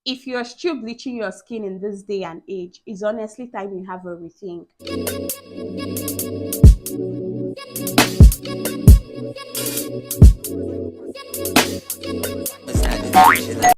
If you're still bleaching your skin in this day and age, it's honestly time you have a rethink.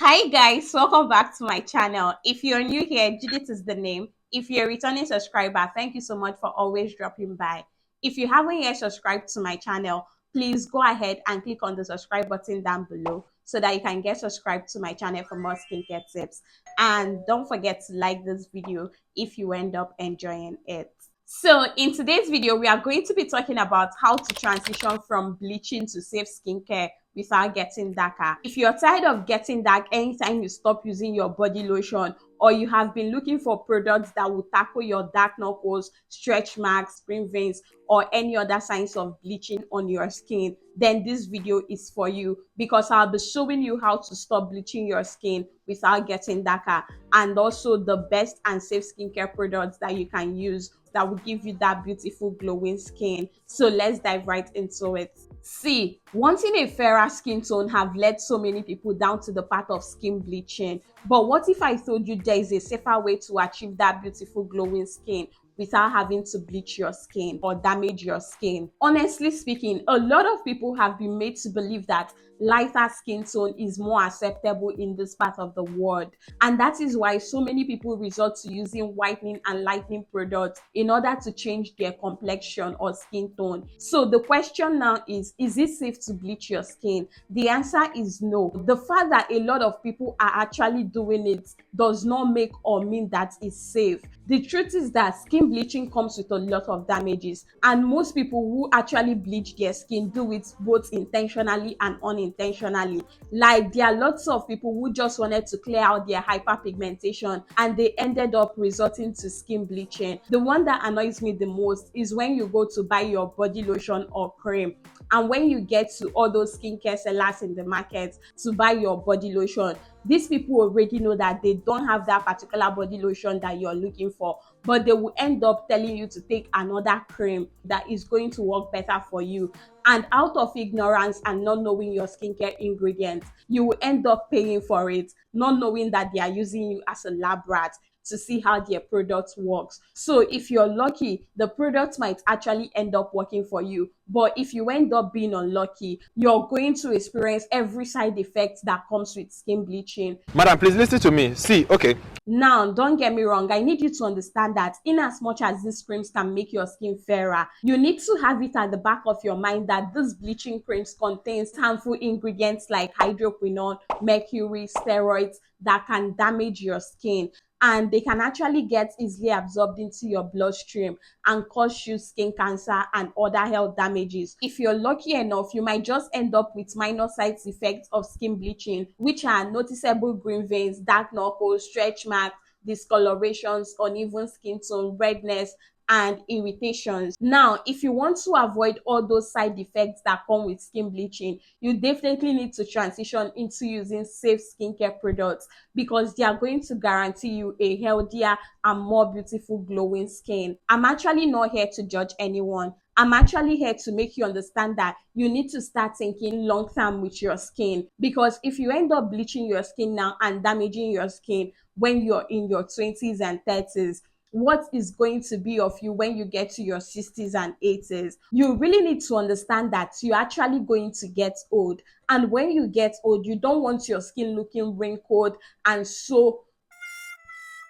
Hi guys, welcome back to my channel. If you're new here, Judith is the name. If you're a returning subscriber, thank you so much for always dropping by. If you haven't yet subscribed to my channel, please go ahead and click on the subscribe button down below so that you can get subscribed to my channel for more skincare tips. And don't forget to like this video if you end up enjoying it. So in today's video, we are going to be talking about how to transition from bleaching to safe skincare without getting darker. If you're tired of getting dark anytime you stop using your body lotion, or you have been looking for products that will tackle your dark knuckles, stretch marks, spring veins, or any other signs of bleaching on your skin, then this video is for you, because I'll be showing you how to stop bleaching your skin without getting darker, and also the best and safe skincare products that you can use that will give you that beautiful glowing skin. So let's dive right into it. See, wanting a fairer skin tone have led so many people down to the path of skin bleaching. But what if I told you there is a safer way to achieve that beautiful glowing skin without having to bleach your skin or damage your skin? Honestly speaking, a lot of people have been made to believe that lighter skin tone is more acceptable in this part of the world, and that is why so many people resort to using whitening and lightening products in order to change their complexion or skin tone. So the question now is it safe to bleach your skin? The answer is no. The fact that a lot of people are actually doing it does not make or mean that it's safe. The truth is that skin bleaching comes with a lot of damages, and most people who actually bleach their skin do it both intentionally and unintentionally. Like, there are lots of people who just wanted to clear out their hyperpigmentation and they ended up resorting to skin bleaching. The one that annoys me the most is when you go to buy your body lotion or cream, and when you get to all those skincare sellers in the market to buy your body lotion, these people already know that they don't have that particular body lotion that you're looking for, but they will end up telling you to take another cream that is going to work better for you. And out of ignorance and not knowing your skincare ingredients, you will end up paying for it, not knowing that they are using you as a lab rat to see how their product works. So if you're lucky, the product might actually end up working for you. But if you end up being unlucky, you're going to experience every side effect that comes with skin bleaching. Madam, please listen to me. See, okay. Now, don't get me wrong, I need you to understand that in as much as these creams can make your skin fairer, you need to have it at the back of your mind that these bleaching creams contains harmful ingredients like hydroquinone, mercury, steroids that can damage your skin, and they can actually get easily absorbed into your bloodstream and cause you skin cancer and other health damages. If you're lucky enough, you might just end up with minor side effects of skin bleaching, which are noticeable green veins, dark knuckles, stretch marks, discolorations, uneven skin tone, redness, and irritations. Now, if you want to avoid all those side effects that come with skin bleaching, you definitely need to transition into using safe skincare products, because they are going to guarantee you a healthier and more beautiful glowing skin. I'm actually not here to judge anyone. I'm actually here to make you understand that you need to start thinking long term with your skin, because if you end up bleaching your skin now and damaging your skin when you're in your 20s and 30s, what is going to be of you when you get to your 60s and 80s? You really need to understand that you're actually going to get old. And when you get old, you don't want your skin looking wrinkled and so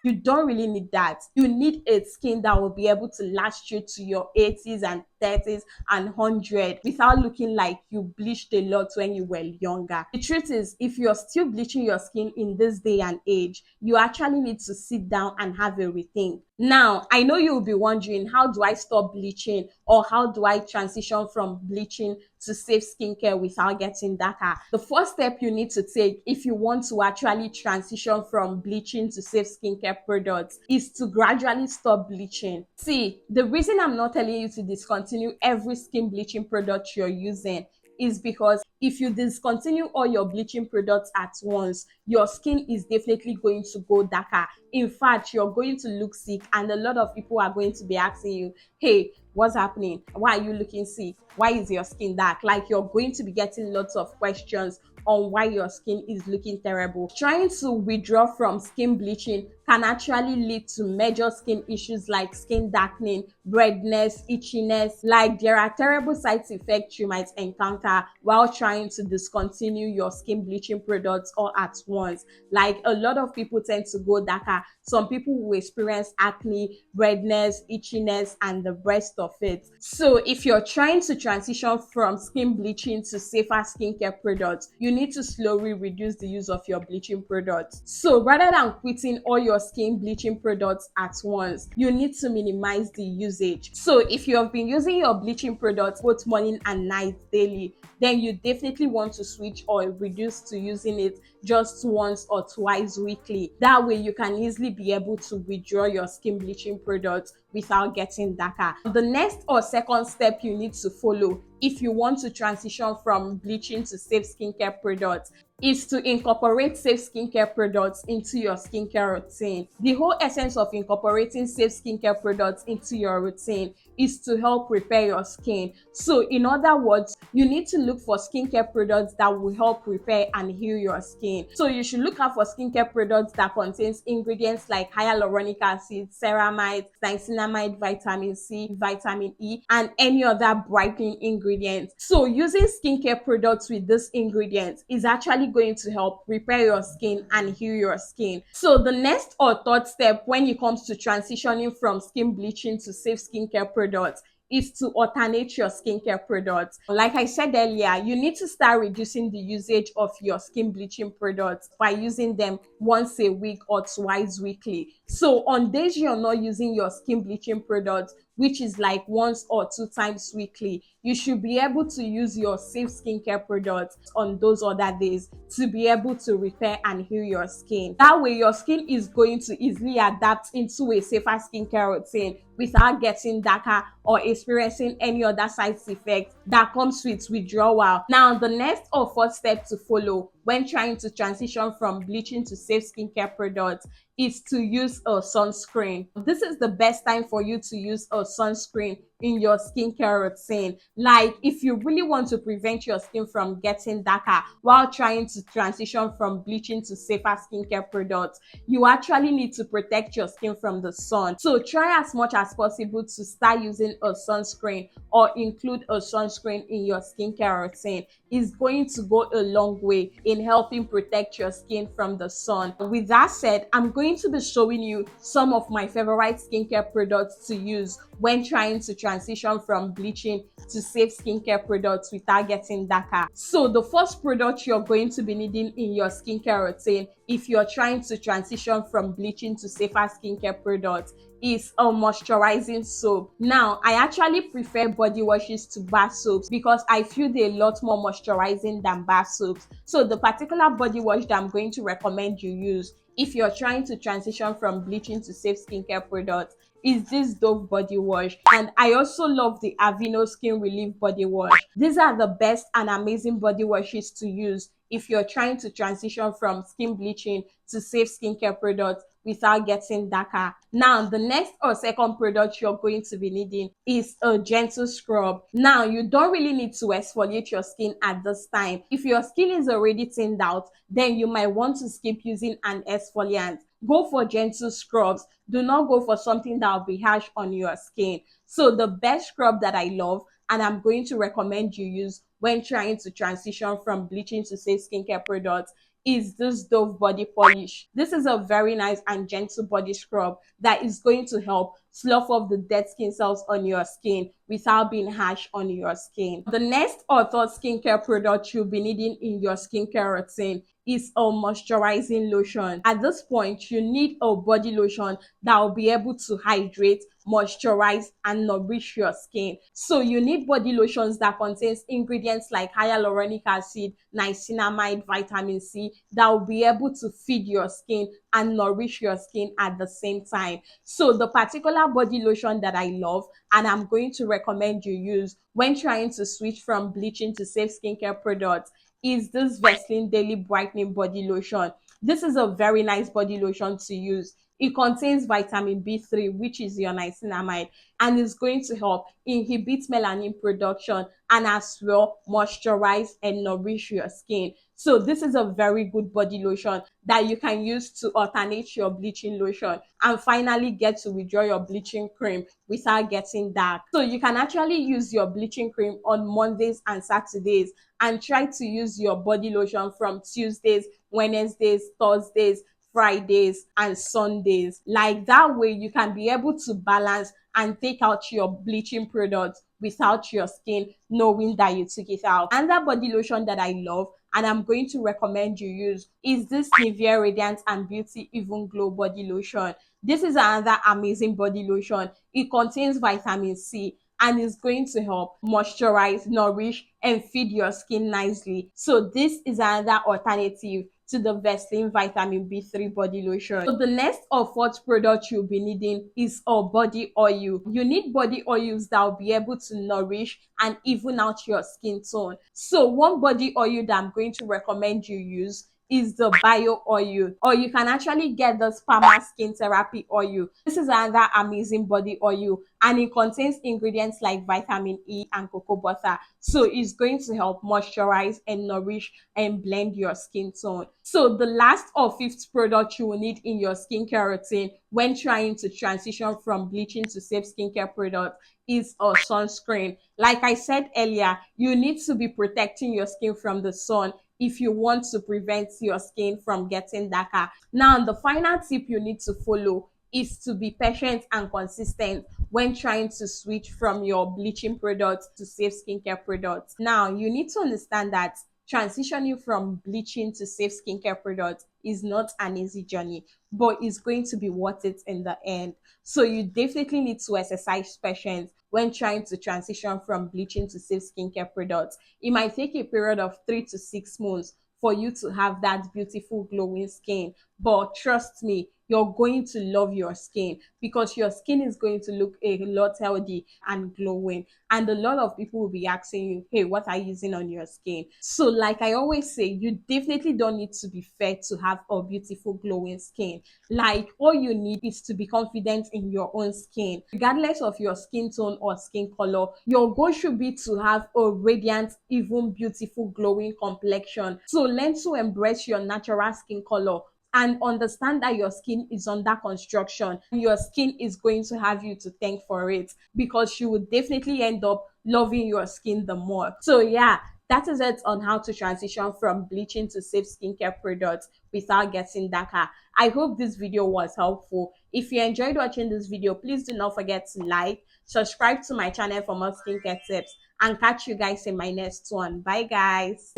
you don't really need that. You need a skin that will be able to last you to your 80s and 30s and 100 without looking like you bleached a lot when you were younger. The truth is, if you're still bleaching your skin in this day and age, you actually need to sit down and have a rethink. Now, I know you'll be wondering, how do I stop bleaching, or how do I transition from bleaching to safe skincare without getting darker? The first step you need to take if you want to actually transition from bleaching to safe skincare products is to gradually stop bleaching. See, the reason I'm not telling you to discontinue every skin bleaching product you're using is because if you discontinue all your bleaching products at once, your skin is definitely going to go darker. In fact, you're going to look sick, and a lot of people are going to be asking you, hey, what's happening? Why are you looking sick? Why is your skin dark? Like, you're going to be getting lots of questions on why your skin is looking terrible. Trying to withdraw from skin bleaching can actually lead to major skin issues like skin darkening, redness, itchiness. Like, there are terrible side effects you might encounter while trying to discontinue your skin bleaching products all at once. Like, a lot of people tend to go darker. Some people will experience acne, redness, itchiness, and the rest of it. So if you're trying to transition from skin bleaching to safer skincare products, you need to slowly reduce the use of your bleaching products. So rather than quitting all your skin bleaching products at once, you need to minimize the usage. So if you have been using your bleaching products both morning and night daily, then you definitely want to switch or reduce to using it just once or twice weekly. That way you can easily be able to withdraw your skin bleaching products without getting darker. The next or second step you need to follow if you want to transition from bleaching to safe skincare products is to incorporate safe skincare products into your skincare routine. The whole essence of incorporating safe skincare products into your routine is to help repair your skin. So in other words, you need to look for skincare products that will help repair and heal your skin. So you should look out for skincare products that contains ingredients like hyaluronic acid, ceramide, niacinamide, vitamin C, vitamin E, and any other brightening ingredients. So using skincare products with these ingredients is actually going to help repair your skin and heal your skin. So the next or third step when it comes to transitioning from skin bleaching to safe skincare products is to alternate your skincare products. Like I said earlier, you need to start reducing the usage of your skin bleaching products by using them once a week or twice weekly. So on days you're not using your skin bleaching products, which is like once or two times weekly, you should be able to use your safe skincare products on those other days to be able to repair and heal your skin. That way your skin is going to easily adapt into a safer skincare routine without getting darker or experiencing any other side effects that comes with withdrawal. Now, the next or fourth step to follow when trying to transition from bleaching to safe skincare products is to use a sunscreen. This is the best time for you to use a sunscreen in your skincare routine. Like, if you really want to prevent your skin from getting darker while trying to transition from bleaching to safer skincare products, you actually need to protect your skin from the sun. So try as much as possible to start using a sunscreen or include a sunscreen in your skincare routine. Is going to go a long way in helping protect your skin from the sun. With that said, I'm going to be showing you some of my favorite skincare products to use when trying to transition from bleaching to safe skincare products without getting darker. So the first product you're going to be needing in your skincare routine if you're trying to transition from bleaching to safer skincare products is a moisturizing soap. Now, I actually prefer body washes to bar soaps because I feel they're a lot more moisturizing than bar soaps. So the particular body wash that I'm going to recommend you use if you're trying to transition from bleaching to safe skincare products is this Dove body wash. And I also love the Aveeno Skin Relief body wash. These are the best and amazing body washes to use if you're trying to transition from skin bleaching to safe skincare products without getting darker. Now, the next or second product you're going to be needing is a gentle scrub. Now, you don't really need to exfoliate your skin at this time. If your skin is already thinned out, then you might want to skip using an exfoliant. Go for gentle scrubs. Do not go for something that will be harsh on your skin. So the best scrub that I love and I'm going to recommend you use when trying to transition from bleaching to safe skincare products is this Dove body polish. This is a very nice and gentle body scrub that is going to help slough off the dead skin cells on your skin without being harsh on your skin. The next or third skincare product you'll be needing in your skincare routine is a moisturizing lotion. At this point, you need a body lotion that will be able to hydrate, moisturize, and nourish your skin. So you need body lotions that contains ingredients like hyaluronic acid, niacinamide, vitamin C that will be able to feed your skin and nourish your skin at the same time. So the particular body lotion that I love and I'm going to recommend you use when trying to switch from bleaching to safe skincare products is this Vaseline Daily Brightening Body Lotion. This is a very nice body lotion to use It contains vitamin B3, which is your niacinamide, and is going to help inhibit melanin production and as well moisturize and nourish your skin. So this is a very good body lotion that you can use to alternate your bleaching lotion and finally get to withdraw your bleaching cream without getting dark. So you can actually use your bleaching cream on Mondays and Saturdays and try to use your body lotion from Tuesdays, Wednesdays, Thursdays, Fridays, and Sundays. Like that way, you can be able to balance and take out your bleaching products without your skin knowing that you took it out. Another body lotion that I love and I'm going to recommend you use is this Nivea Radiant and Beauty Even Glow body lotion. This is another amazing body lotion. It contains vitamin C and is going to help moisturize, nourish, and feed your skin nicely. So this is another alternative to the Vaseline vitamin B3 body lotion. So the next or fourth product you'll be needing is a body oil. You need body oils that will be able to nourish and even out your skin tone. So one body oil that I'm going to recommend you use is the bio oil, or you can actually get the Sperma skin therapy oil. This is another amazing body oil and it contains ingredients like vitamin E and cocoa butter, so it's going to help moisturize and nourish and blend your skin tone. So the last or fifth product you will need in your skincare routine when trying to transition from bleaching to safe skincare products is a sunscreen. Like I said earlier, you need to be protecting your skin from the sun if you want to prevent your skin from getting darker. Now, the final tip you need to follow is to be patient and consistent when trying to switch from your bleaching products to safe skincare products. Now, you need to understand that transitioning from bleaching to safe skincare products is not an easy journey, but it's going to be worth it in the end. So you definitely need to exercise patience when trying to transition from bleaching to safe skincare products. It might take a period of 3 to 6 months for you to have that beautiful glowing skin. But trust me, you're going to love your skin because your skin is going to look a lot healthy and glowing. And a lot of people will be asking you, hey, what are you using on your skin? So, like I always say, you definitely don't need to be fair to have a beautiful glowing skin. Like, all you need is to be confident in your own skin. Regardless of your skin tone or skin color, your goal should be to have a radiant, even beautiful, glowing complexion. So, learn to embrace your natural skin color and understand that your skin is under construction. Your skin is going to have you to thank for it because you will definitely end up loving your skin the more. So, yeah, that is it on how to transition from bleaching to safe skincare products without getting darker. I hope this video was helpful. If you enjoyed watching this video, please do not forget to like, subscribe to my channel for more skincare tips, and catch you guys in my next one. Bye, guys.